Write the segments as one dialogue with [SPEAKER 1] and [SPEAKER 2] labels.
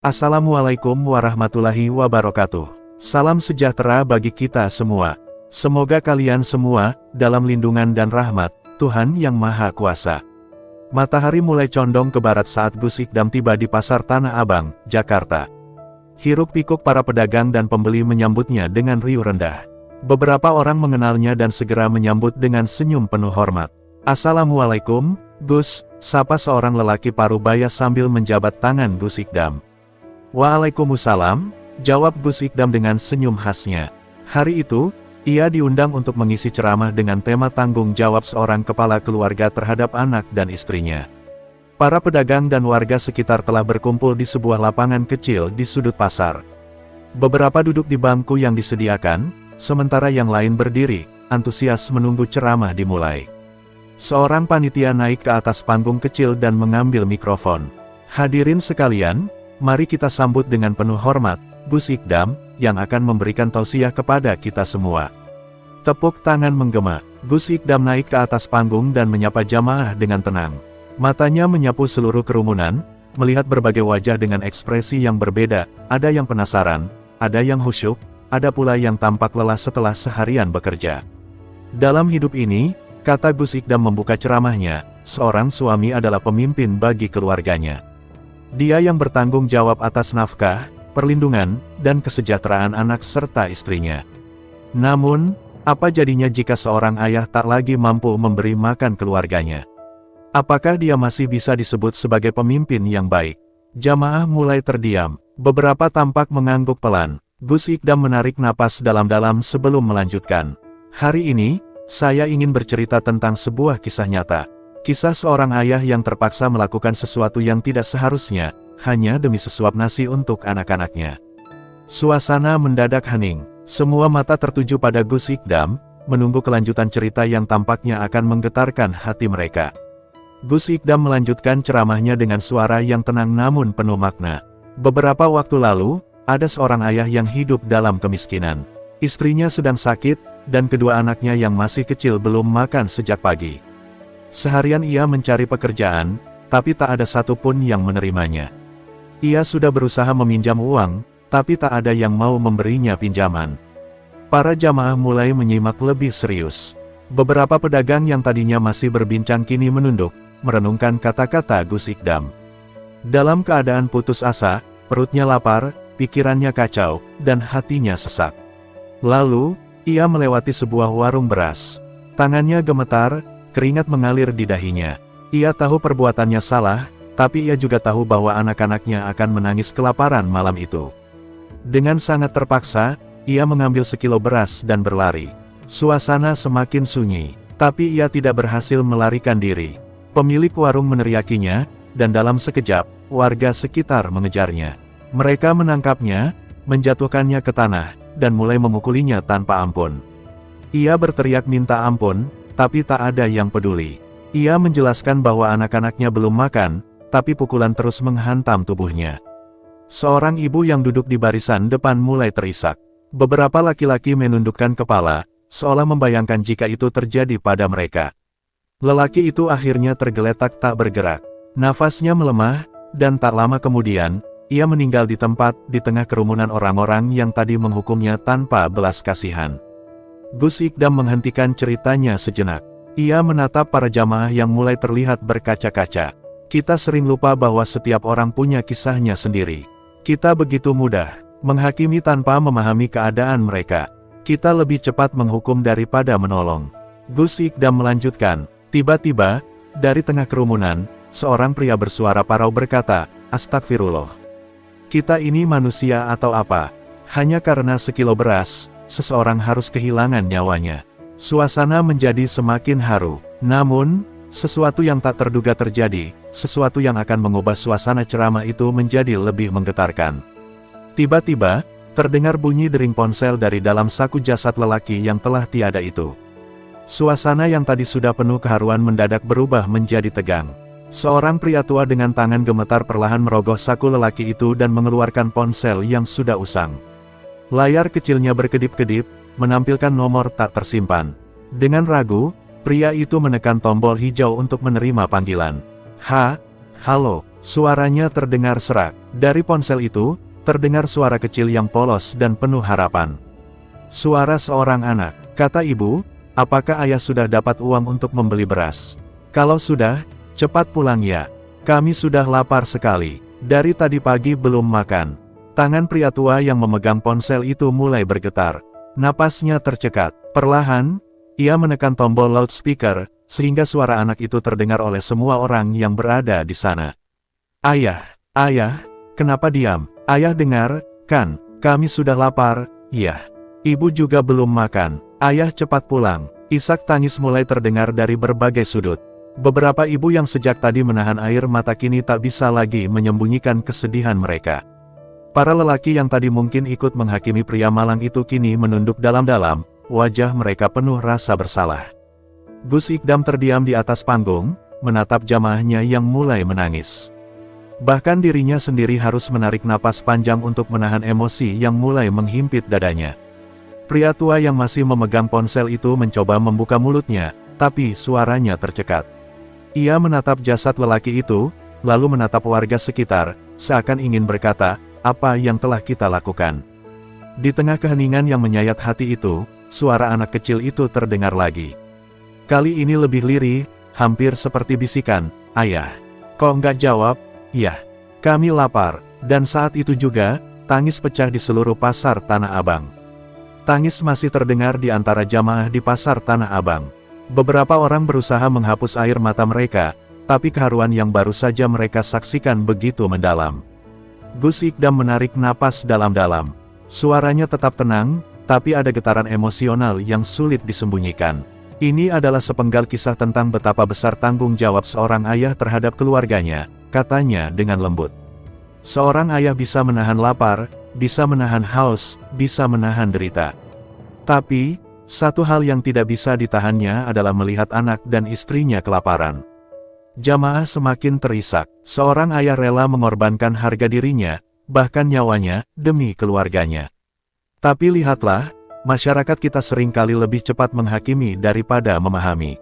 [SPEAKER 1] Assalamualaikum warahmatullahi wabarakatuh. Salam sejahtera bagi kita semua. Semoga kalian semua dalam lindungan dan rahmat Tuhan Yang Maha Kuasa. Matahari mulai condong ke barat saat Gus Ikdam tiba di Pasar Tanah Abang, Jakarta. Hiruk-pikuk para pedagang dan pembeli menyambutnya dengan riuh rendah. Beberapa orang mengenalnya dan segera menyambut dengan senyum penuh hormat. Assalamualaikum, Gus, sapa seorang lelaki parubaya sambil menjabat tangan Gus Ikdam. Waalaikumsalam, jawab Gus Ikdam dengan senyum khasnya. Hari itu, ia diundang untuk mengisi ceramah dengan tema tanggung jawab seorang kepala keluarga terhadap anak dan istrinya. Para pedagang dan warga sekitar telah berkumpul di sebuah lapangan kecil di sudut pasar. Beberapa duduk di bangku yang disediakan, sementara yang lain berdiri, antusias menunggu ceramah dimulai. Seorang panitia naik ke atas panggung kecil dan mengambil mikrofon. Hadirin sekalian, mari kita sambut dengan penuh hormat, Gus Ikdam, yang akan memberikan tausiah kepada kita semua. Tepuk tangan menggema, Gus Ikdam naik ke atas panggung dan menyapa jamaah dengan tenang. Matanya menyapu seluruh kerumunan, melihat berbagai wajah dengan ekspresi yang berbeda, ada yang penasaran, ada yang khusyuk, ada pula yang tampak lelah setelah seharian bekerja. Dalam hidup ini, kata Gus Ikdam membuka ceramahnya, seorang suami adalah pemimpin bagi keluarganya. Dia yang bertanggung jawab atas nafkah, perlindungan, dan kesejahteraan anak serta istrinya. Namun, apa jadinya jika seorang ayah tak lagi mampu memberi makan keluarganya? Apakah dia masih bisa disebut sebagai pemimpin yang baik? Jamaah mulai terdiam, beberapa tampak mengangguk pelan. Gus Ikdam menarik napas dalam-dalam sebelum melanjutkan. Hari ini, saya ingin bercerita tentang sebuah kisah nyata. Kisah seorang ayah yang terpaksa melakukan sesuatu yang tidak seharusnya, hanya demi sesuap nasi untuk anak-anaknya. Suasana mendadak hening, semua mata tertuju pada Gus Ikdam, menunggu kelanjutan cerita yang tampaknya akan menggetarkan hati mereka. Gus Ikdam melanjutkan ceramahnya dengan suara yang tenang namun penuh makna. Beberapa waktu lalu, ada seorang ayah yang hidup dalam kemiskinan. Istrinya sedang sakit, dan kedua anaknya yang masih kecil belum makan sejak pagi. Seharian ia mencari pekerjaan, tapi tak ada satupun yang menerimanya. Ia sudah berusaha meminjam uang, tapi tak ada yang mau memberinya pinjaman. Para jamaah mulai menyimak lebih serius. Beberapa pedagang yang tadinya masih berbincang kini menunduk, merenungkan kata-kata Gus Ikdam. Dalam keadaan putus asa, perutnya lapar, pikirannya kacau, dan hatinya sesak. Lalu, ia melewati sebuah warung beras. Tangannya gemetar, keringat mengalir di dahinya. Ia tahu perbuatannya salah, tapi ia juga tahu bahwa anak-anaknya akan menangis kelaparan malam itu. Dengan sangat terpaksa, ia mengambil sekilo beras dan berlari. Suasana semakin sunyi, tapi ia tidak berhasil melarikan diri. Pemilik warung meneriakinya, dan dalam sekejap, warga sekitar mengejarnya. Mereka menangkapnya, menjatuhkannya ke tanah, dan mulai memukulinya tanpa ampun. Ia berteriak minta ampun, tapi tak ada yang peduli. Ia menjelaskan bahwa anak-anaknya belum makan, tapi pukulan terus menghantam tubuhnya. Seorang ibu yang duduk di barisan depan mulai terisak. Beberapa laki-laki menundukkan kepala, seolah membayangkan jika itu terjadi pada mereka. Lelaki itu akhirnya tergeletak tak bergerak. Nafasnya melemah, dan tak lama kemudian, ia meninggal di tempat, di tengah kerumunan orang-orang yang tadi menghukumnya tanpa belas kasihan. Gus Ikdam menghentikan ceritanya sejenak. Ia menatap para jamaah yang mulai terlihat berkaca-kaca. Kita sering lupa bahwa setiap orang punya kisahnya sendiri. Kita begitu mudah menghakimi tanpa memahami keadaan mereka. Kita lebih cepat menghukum daripada menolong. Gus Ikdam melanjutkan, tiba-tiba, dari tengah kerumunan, seorang pria bersuara parau berkata, "Astagfirullah. Kita ini manusia atau apa? Hanya karena sekilo beras, seseorang harus kehilangan nyawanya." Suasana menjadi semakin haru. Namun, sesuatu yang tak terduga terjadi, sesuatu yang akan mengubah suasana ceramah itu menjadi lebih menggetarkan. Tiba-tiba, terdengar bunyi dering ponsel dari dalam saku jasad lelaki yang telah tiada itu. Suasana yang tadi sudah penuh keharuan mendadak berubah menjadi tegang. Seorang pria tua dengan tangan gemetar perlahan merogoh saku lelaki itu dan mengeluarkan ponsel yang sudah usang. Layar kecilnya berkedip-kedip, menampilkan nomor tak tersimpan. Dengan ragu, pria itu menekan tombol hijau untuk menerima panggilan. Halo, Suaranya terdengar serak. Dari ponsel itu, terdengar suara kecil yang polos dan penuh harapan. Suara seorang anak, kata ibu, apakah ayah sudah dapat uang untuk membeli beras? Kalau sudah, cepat pulang ya. Kami sudah lapar sekali. Dari tadi pagi belum makan. Tangan pria tua yang memegang ponsel itu mulai bergetar. Napasnya tercekat. Perlahan, ia menekan tombol loudspeaker, sehingga suara anak itu terdengar oleh semua orang yang berada di sana. Ayah, kenapa diam? Ayah dengar, kan, kami sudah lapar, iya. Ibu juga belum makan, ayah cepat pulang. Isak tangis mulai terdengar dari berbagai sudut. Beberapa ibu yang sejak tadi menahan air mata kini tak bisa lagi menyembunyikan kesedihan mereka. Para lelaki yang tadi mungkin ikut menghakimi pria malang itu kini menunduk dalam-dalam, wajah mereka penuh rasa bersalah. Gus Ikdam terdiam di atas panggung, menatap jamaahnya yang mulai menangis. Bahkan dirinya sendiri harus menarik napas panjang untuk menahan emosi yang mulai menghimpit dadanya. Pria tua yang masih memegang ponsel itu mencoba membuka mulutnya, tapi suaranya tercekat. Ia menatap jasad lelaki itu, lalu menatap warga sekitar, seakan ingin berkata, apa yang telah kita lakukan. Di tengah keheningan yang menyayat hati itu, suara anak kecil itu terdengar lagi. Kali ini lebih lirih, hampir seperti bisikan, ayah. Kok nggak jawab? Ya, kami lapar. Dan saat itu juga, tangis pecah di seluruh pasar Tanah Abang. Tangis masih terdengar di antara jamaah di pasar Tanah Abang. Beberapa orang berusaha menghapus air mata mereka, tapi keharuan yang baru saja mereka saksikan begitu mendalam. Gus Ikdam menarik napas dalam-dalam. Suaranya tetap tenang, tapi ada getaran emosional yang sulit disembunyikan. Ini adalah sepenggal kisah tentang betapa besar tanggung jawab seorang ayah terhadap keluarganya, katanya dengan lembut. Seorang ayah bisa menahan lapar, bisa menahan haus, bisa menahan derita. Tapi, satu hal yang tidak bisa ditahannya adalah melihat anak dan istrinya kelaparan. Jamaah semakin terisak. Seorang ayah rela mengorbankan harga dirinya, bahkan nyawanya, demi keluarganya. Tapi lihatlah, masyarakat kita seringkali lebih cepat menghakimi daripada memahami.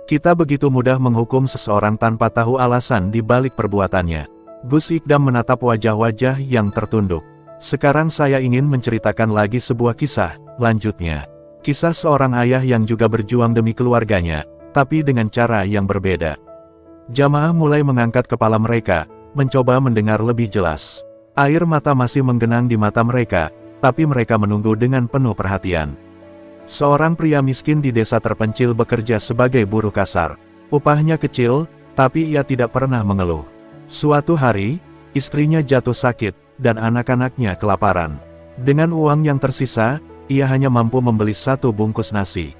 [SPEAKER 1] Kita begitu mudah menghukum seseorang tanpa tahu alasan di balik perbuatannya. Gus Ikdam menatap wajah-wajah yang tertunduk. Sekarang saya ingin menceritakan lagi sebuah kisah, lanjutnya. Kisah seorang ayah yang juga berjuang demi keluarganya, tapi dengan cara yang berbeda. Jamaah mulai mengangkat kepala mereka, mencoba mendengar lebih jelas. Air mata masih menggenang di mata mereka, tapi mereka menunggu dengan penuh perhatian. Seorang pria miskin di desa terpencil bekerja sebagai buruh kasar. Upahnya kecil, tapi ia tidak pernah mengeluh. Suatu hari, istrinya jatuh sakit, dan anak-anaknya kelaparan. Dengan uang yang tersisa, ia hanya mampu membeli 1 bungkus nasi.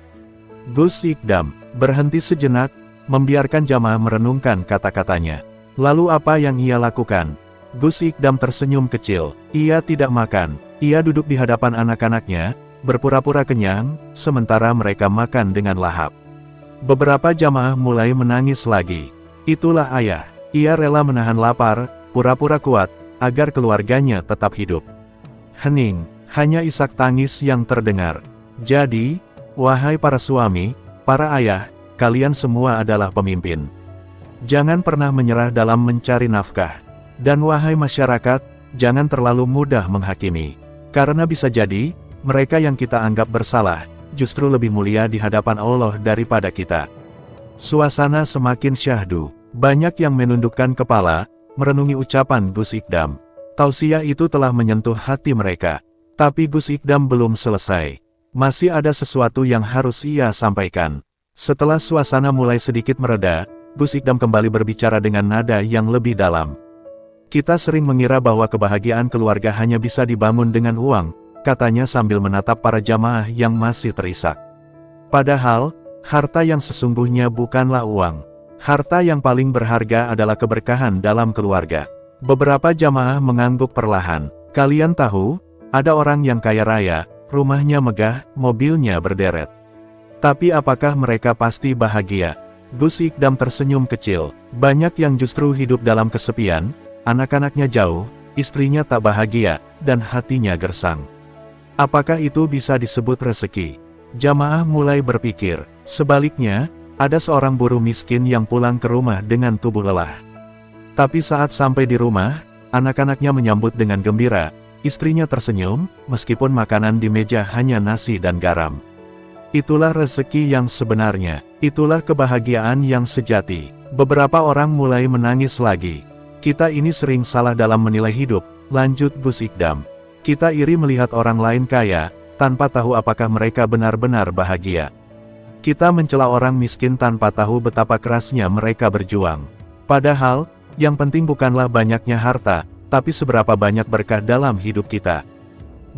[SPEAKER 1] Gus Ikdam berhenti sejenak, membiarkan jamaah merenungkan kata-katanya. Lalu apa yang ia lakukan? Gus Ikdam tersenyum kecil. Ia tidak makan. Ia duduk di hadapan anak-anaknya, berpura-pura kenyang, sementara mereka makan dengan lahap. Beberapa jamaah mulai menangis lagi. Itulah ayah. Ia rela menahan lapar, pura-pura kuat, agar keluarganya tetap hidup. Hening, hanya isak tangis yang terdengar. Jadi, wahai para suami, para ayah, kalian semua adalah pemimpin. Jangan pernah menyerah dalam mencari nafkah. Dan wahai masyarakat, jangan terlalu mudah menghakimi. Karena bisa jadi, mereka yang kita anggap bersalah, justru lebih mulia di hadapan Allah daripada kita. Suasana semakin syahdu. Banyak yang menundukkan kepala, merenungi ucapan Gus Ikdam. Tausiah itu telah menyentuh hati mereka. Tapi Gus Ikdam belum selesai. Masih ada sesuatu yang harus ia sampaikan. Setelah suasana mulai sedikit mereda, Gus Ikdam kembali berbicara dengan nada yang lebih dalam. Kita sering mengira bahwa kebahagiaan keluarga hanya bisa dibangun dengan uang, katanya sambil menatap para jamaah yang masih terisak. Padahal, harta yang sesungguhnya bukanlah uang. Harta yang paling berharga adalah keberkahan dalam keluarga. Beberapa jamaah mengangguk perlahan. Kalian tahu, ada orang yang kaya raya, rumahnya megah, mobilnya berderet. Tapi apakah mereka pasti bahagia? Gus Ikdam tersenyum kecil. Banyak yang justru hidup dalam kesepian, anak-anaknya jauh, istrinya tak bahagia, dan hatinya gersang. Apakah itu bisa disebut rezeki? Jamaah mulai berpikir. Sebaliknya, ada seorang buruh miskin yang pulang ke rumah dengan tubuh lelah. Tapi saat sampai di rumah, anak-anaknya menyambut dengan gembira, istrinya tersenyum, meskipun makanan di meja hanya nasi dan garam. Itulah rezeki yang sebenarnya, itulah kebahagiaan yang sejati. Beberapa orang mulai menangis lagi. Kita ini sering salah dalam menilai hidup, lanjut Gus Ikdam. Kita iri melihat orang lain kaya, tanpa tahu apakah mereka benar-benar bahagia. Kita mencela orang miskin tanpa tahu betapa kerasnya mereka berjuang. Padahal, yang penting bukanlah banyaknya harta, tapi seberapa banyak berkah dalam hidup kita.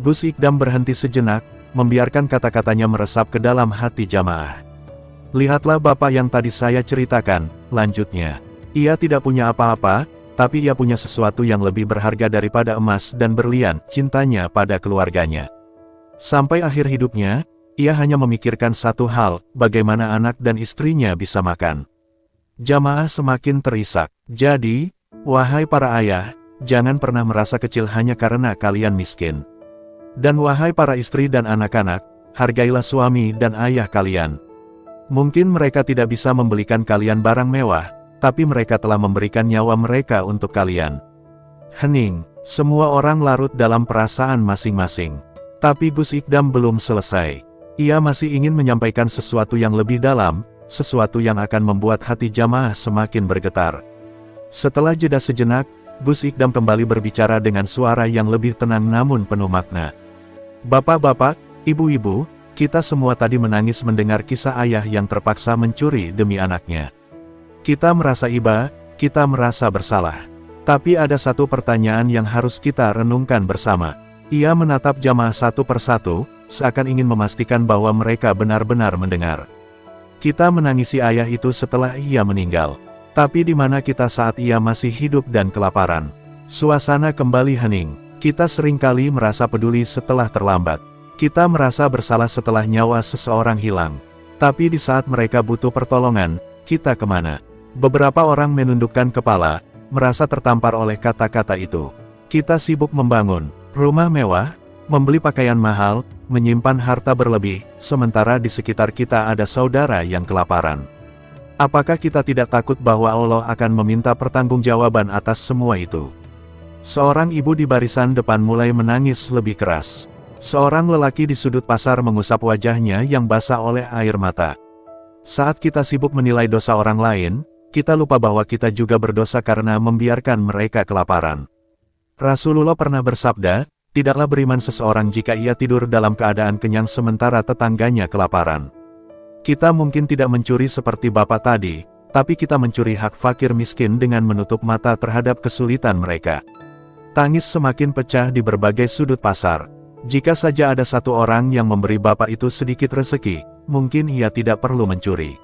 [SPEAKER 1] Gus Ikdam berhenti sejenak, membiarkan kata-katanya meresap ke dalam hati jamaah. Lihatlah bapak yang tadi saya ceritakan, lanjutnya. Ia tidak punya apa-apa, tapi ia punya sesuatu yang lebih berharga daripada emas dan berlian, cintanya pada keluarganya. Sampai akhir hidupnya, ia hanya memikirkan satu hal, bagaimana anak dan istrinya bisa makan. Jamaah semakin terisak. Jadi, wahai para ayah, jangan pernah merasa kecil hanya karena kalian miskin. Dan wahai para istri dan anak-anak, hargailah suami dan ayah kalian. Mungkin mereka tidak bisa membelikan kalian barang mewah, tapi mereka telah memberikan nyawa mereka untuk kalian. Hening, semua orang larut dalam perasaan masing-masing. Tapi Gus Ikdam belum selesai. Ia masih ingin menyampaikan sesuatu yang lebih dalam, sesuatu yang akan membuat hati jamaah semakin bergetar. Setelah jeda sejenak, Gus Ikdam kembali berbicara dengan suara yang lebih tenang namun penuh makna. Bapak-bapak, ibu-ibu, kita semua tadi menangis mendengar kisah ayah yang terpaksa mencuri demi anaknya. Kita merasa iba, kita merasa bersalah. Tapi ada satu pertanyaan yang harus kita renungkan bersama. Ia menatap jamaah satu persatu, seakan ingin memastikan bahwa mereka benar-benar mendengar. Kita menangisi ayah itu setelah ia meninggal. Tapi di mana kita saat ia masih hidup dan kelaparan? Suasana kembali hening. Kita seringkali merasa peduli setelah terlambat. Kita merasa bersalah setelah nyawa seseorang hilang. Tapi di saat mereka butuh pertolongan, kita kemana? Beberapa orang menundukkan kepala, merasa tertampar oleh kata-kata itu. Kita sibuk membangun rumah mewah, membeli pakaian mahal, menyimpan harta berlebih, sementara di sekitar kita ada saudara yang kelaparan. Apakah kita tidak takut bahwa Allah akan meminta pertanggungjawaban atas semua itu? Seorang ibu di barisan depan mulai menangis lebih keras. Seorang lelaki di sudut pasar mengusap wajahnya yang basah oleh air mata. Saat kita sibuk menilai dosa orang lain, kita lupa bahwa kita juga berdosa karena membiarkan mereka kelaparan. Rasulullah pernah bersabda, tidaklah beriman seseorang jika ia tidur dalam keadaan kenyang sementara tetangganya kelaparan. Kita mungkin tidak mencuri seperti bapak tadi, tapi kita mencuri hak fakir miskin dengan menutup mata terhadap kesulitan mereka. Tangis semakin pecah di berbagai sudut pasar. Jika saja ada satu orang yang memberi bapak itu sedikit rezeki, mungkin ia tidak perlu mencuri.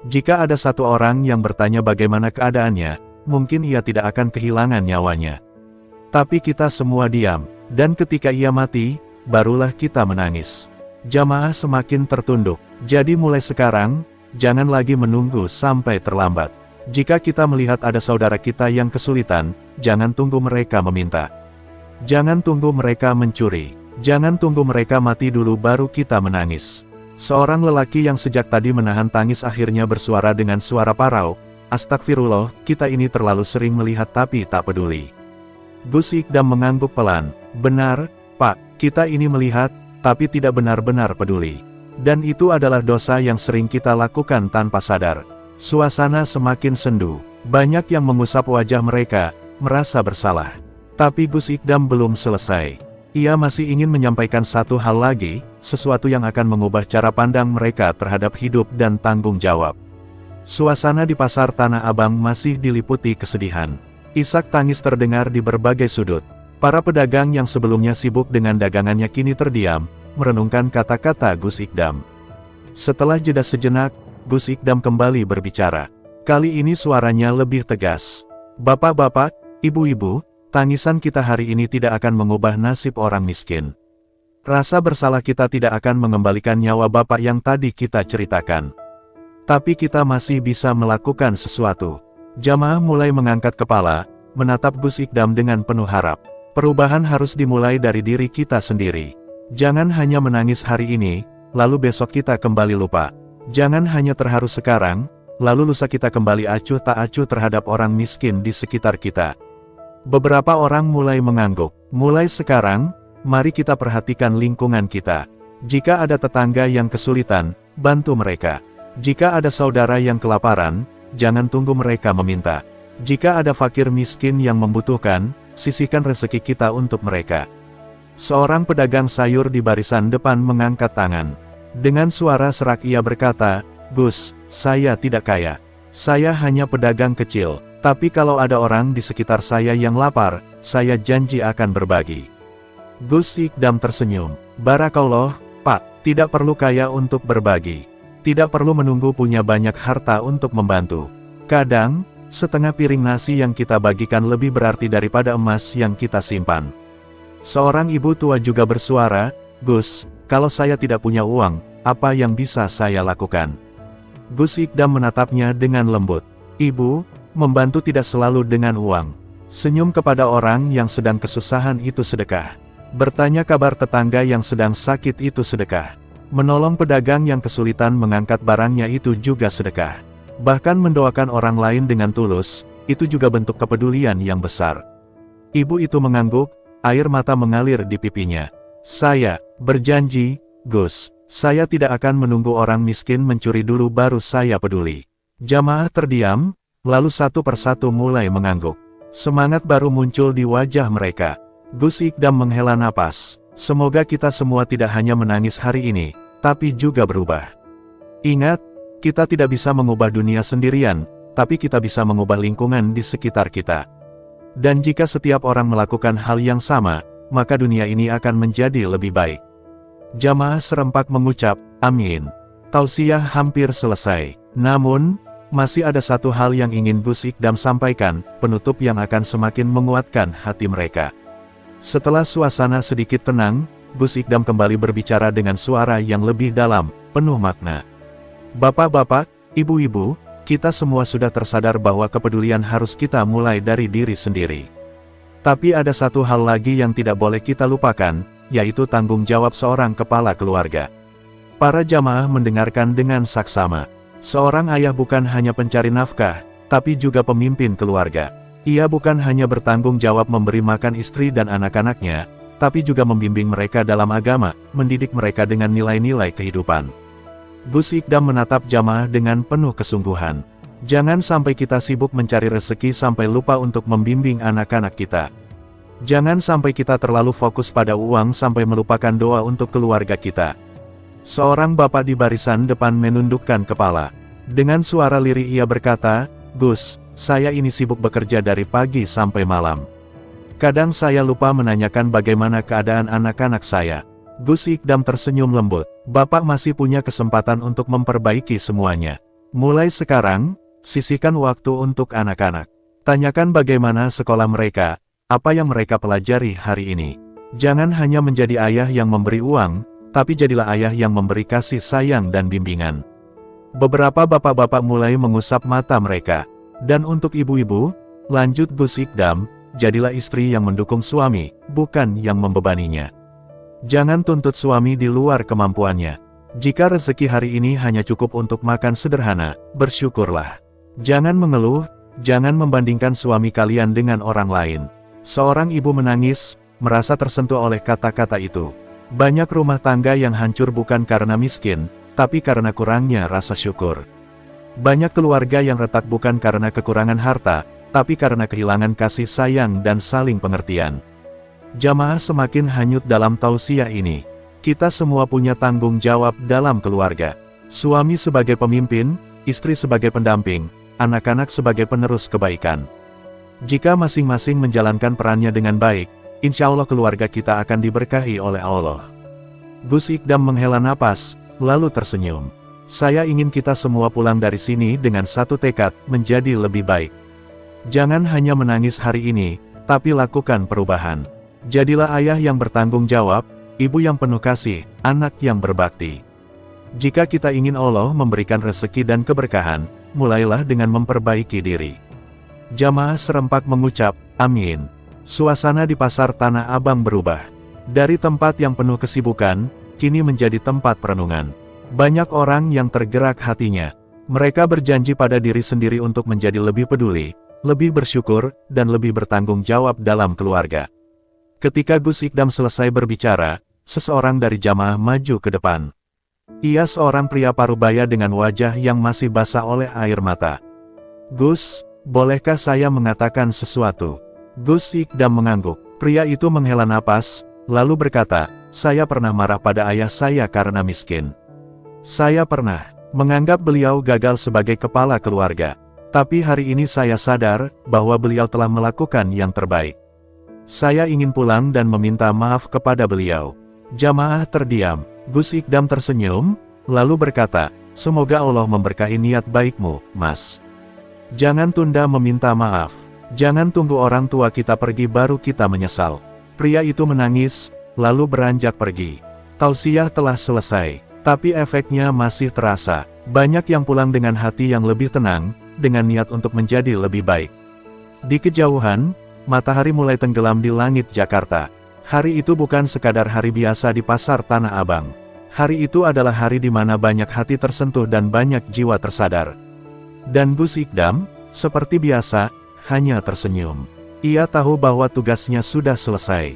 [SPEAKER 1] Jika ada satu orang yang bertanya bagaimana keadaannya, mungkin ia tidak akan kehilangan nyawanya. Tapi kita semua diam. Dan ketika ia mati, barulah kita menangis. Jamaah semakin tertunduk. Jadi mulai sekarang, jangan lagi menunggu sampai terlambat. Jika kita melihat ada saudara kita yang kesulitan, jangan tunggu mereka meminta. Jangan tunggu mereka mencuri. Jangan tunggu mereka mati dulu baru kita menangis. Seorang lelaki yang sejak tadi menahan tangis akhirnya bersuara dengan suara parau, "Astagfirullah, kita ini terlalu sering melihat tapi tak peduli." Gus Ikdam mengangguk pelan. Benar, Pak, kita ini melihat, tapi tidak benar-benar peduli. Dan itu adalah dosa yang sering kita lakukan tanpa sadar. Suasana semakin sendu. Banyak yang mengusap wajah mereka, merasa bersalah. Tapi Gus Ikdam belum selesai. Ia masih ingin menyampaikan satu hal lagi, sesuatu yang akan mengubah cara pandang mereka terhadap hidup dan tanggung jawab. Suasana di pasar Tanah Abang masih diliputi kesedihan. Isak tangis terdengar di berbagai sudut. Para pedagang yang sebelumnya sibuk dengan dagangannya kini terdiam, merenungkan kata-kata Gus Ikdam. Setelah jeda sejenak, Gus Ikdam kembali berbicara. Kali ini suaranya lebih tegas. Bapak-bapak, ibu-ibu, tangisan kita hari ini tidak akan mengubah nasib orang miskin. Rasa bersalah kita tidak akan mengembalikan nyawa bapak yang tadi kita ceritakan. Tapi kita masih bisa melakukan sesuatu. Jamaah mulai mengangkat kepala, menatap Gus Ikdam dengan penuh harap. Perubahan harus dimulai dari diri kita sendiri. Jangan hanya menangis hari ini, lalu besok kita kembali lupa. Jangan hanya terharu sekarang, lalu lusa kita kembali acuh tak acuh terhadap orang miskin di sekitar kita. Beberapa orang mulai mengangguk. Mulai sekarang, mari kita perhatikan lingkungan kita. Jika ada tetangga yang kesulitan, bantu mereka. Jika ada saudara yang kelaparan, jangan tunggu mereka meminta. Jika ada fakir miskin yang membutuhkan, sisihkan rezeki kita untuk mereka. Seorang pedagang sayur di barisan depan mengangkat tangan. Dengan suara serak ia berkata, "Gus, saya tidak kaya. Saya hanya pedagang kecil, tapi kalau ada orang di sekitar saya yang lapar, saya janji akan berbagi." Gus Ikdam tersenyum. "Barakallah, Pak, tidak perlu kaya untuk berbagi. Tidak perlu menunggu punya banyak harta untuk membantu. Kadang, setengah piring nasi yang kita bagikan lebih berarti daripada emas yang kita simpan." Seorang ibu tua juga bersuara, "Gus, kalau saya tidak punya uang, apa yang bisa saya lakukan?" Gus Ikdam menatapnya dengan lembut. "Ibu, membantu tidak selalu dengan uang. Senyum kepada orang yang sedang kesusahan itu sedekah. Bertanya kabar tetangga yang sedang sakit itu sedekah. Menolong pedagang yang kesulitan mengangkat barangnya itu juga sedekah. Bahkan mendoakan orang lain dengan tulus, itu juga bentuk kepedulian yang besar." Ibu itu mengangguk, air mata mengalir di pipinya. "Saya berjanji, Gus, saya tidak akan menunggu orang miskin mencuri dulu baru saya peduli." Jamaah terdiam, lalu satu persatu mulai mengangguk. Semangat baru muncul di wajah mereka. Gus Ikdam menghela napas. "Semoga kita semua tidak hanya menangis hari ini, tapi juga berubah. Ingat, kita tidak bisa mengubah dunia sendirian, tapi kita bisa mengubah lingkungan di sekitar kita. Dan jika setiap orang melakukan hal yang sama, maka dunia ini akan menjadi lebih baik." Jamaah serempak mengucap, "Amin." Tausiah hampir selesai. Namun, masih ada satu hal yang ingin Gus Ikdam sampaikan, penutup yang akan semakin menguatkan hati mereka. Setelah suasana sedikit tenang, Gus Ikdam kembali berbicara dengan suara yang lebih dalam, penuh makna. "Bapak-bapak, ibu-ibu, kita semua sudah tersadar bahwa kepedulian harus kita mulai dari diri sendiri. Tapi ada satu hal lagi yang tidak boleh kita lupakan, yaitu tanggung jawab seorang kepala keluarga." Para jamaah mendengarkan dengan saksama. Seorang ayah bukan hanya pencari nafkah, tapi juga pemimpin keluarga. Ia bukan hanya bertanggung jawab memberi makan istri dan anak-anaknya, tapi juga membimbing mereka dalam agama, mendidik mereka dengan nilai-nilai kehidupan. Gus Ikdam menatap jamaah dengan penuh kesungguhan. Jangan sampai kita sibuk mencari rezeki sampai lupa untuk membimbing anak-anak kita. Jangan sampai kita terlalu fokus pada uang sampai melupakan doa untuk keluarga kita. Seorang bapak di barisan depan menundukkan kepala. Dengan suara lirih ia berkata, "Gus, saya ini sibuk bekerja dari pagi sampai malam. Kadang saya lupa menanyakan bagaimana keadaan anak-anak saya." Gus Ikdam tersenyum lembut. "Bapak masih punya kesempatan untuk memperbaiki semuanya. Mulai sekarang, sisihkan waktu untuk anak-anak. Tanyakan bagaimana sekolah mereka, apa yang mereka pelajari hari ini. Jangan hanya menjadi ayah yang memberi uang, tapi jadilah ayah yang memberi kasih sayang dan bimbingan." Beberapa bapak-bapak mulai mengusap mata mereka. Dan untuk ibu-ibu, lanjut Gus Ikdam, jadilah istri yang mendukung suami, bukan yang membebaninya. Jangan tuntut suami di luar kemampuannya. Jika rezeki hari ini hanya cukup untuk makan sederhana, bersyukurlah. Jangan mengeluh, jangan membandingkan suami kalian dengan orang lain. Seorang ibu menangis, merasa tersentuh oleh kata-kata itu. Banyak rumah tangga yang hancur bukan karena miskin, tapi karena kurangnya rasa syukur. Banyak keluarga yang retak bukan karena kekurangan harta, tapi karena kehilangan kasih sayang dan saling pengertian. Jamaah semakin hanyut dalam tausiah ini. Kita semua punya tanggung jawab dalam keluarga. Suami sebagai pemimpin, istri sebagai pendamping, anak-anak sebagai penerus kebaikan. Jika masing-masing menjalankan perannya dengan baik, insya Allah keluarga kita akan diberkahi oleh Allah. Gus Ikdam menghela napas, lalu tersenyum. "Saya ingin kita semua pulang dari sini dengan satu tekad, menjadi lebih baik. Jangan hanya menangis hari ini, tapi lakukan perubahan. Jadilah ayah yang bertanggung jawab, ibu yang penuh kasih, anak yang berbakti. Jika kita ingin Allah memberikan rezeki dan keberkahan, mulailah dengan memperbaiki diri." Jamaah serempak mengucap, "Amin." Suasana di pasar Tanah Abang berubah. Dari tempat yang penuh kesibukan, kini menjadi tempat perenungan. Banyak orang yang tergerak hatinya. Mereka berjanji pada diri sendiri untuk menjadi lebih peduli, lebih bersyukur, dan lebih bertanggung jawab dalam keluarga. Ketika Gus Ikdam selesai berbicara, seseorang dari jamaah maju ke depan. Ia seorang pria parubaya dengan wajah yang masih basah oleh air mata. "Gus, bolehkah saya mengatakan sesuatu?" Gus Ikdam mengangguk. Pria itu menghela napas, lalu berkata, "Saya pernah marah pada ayah saya karena miskin. Saya pernah menganggap beliau gagal sebagai kepala keluarga. Tapi hari ini saya sadar bahwa beliau telah melakukan yang terbaik. Saya ingin pulang dan meminta maaf kepada beliau." Jamaah terdiam. Gus Ikdam tersenyum, lalu berkata, "Semoga Allah memberkahi niat baikmu, Mas. Jangan tunda meminta maaf. Jangan tunggu orang tua kita pergi baru kita menyesal." Pria itu menangis, lalu beranjak pergi. Tausiah telah selesai, tapi efeknya masih terasa. Banyak yang pulang dengan hati yang lebih tenang, dengan niat untuk menjadi lebih baik. Di kejauhan, matahari mulai tenggelam di langit Jakarta. Hari itu bukan sekadar hari biasa di pasar Tanah Abang. Hari itu adalah hari di mana banyak hati tersentuh dan banyak jiwa tersadar. Dan Gus Ikdam, seperti biasa, hanya tersenyum. Ia tahu bahwa tugasnya sudah selesai.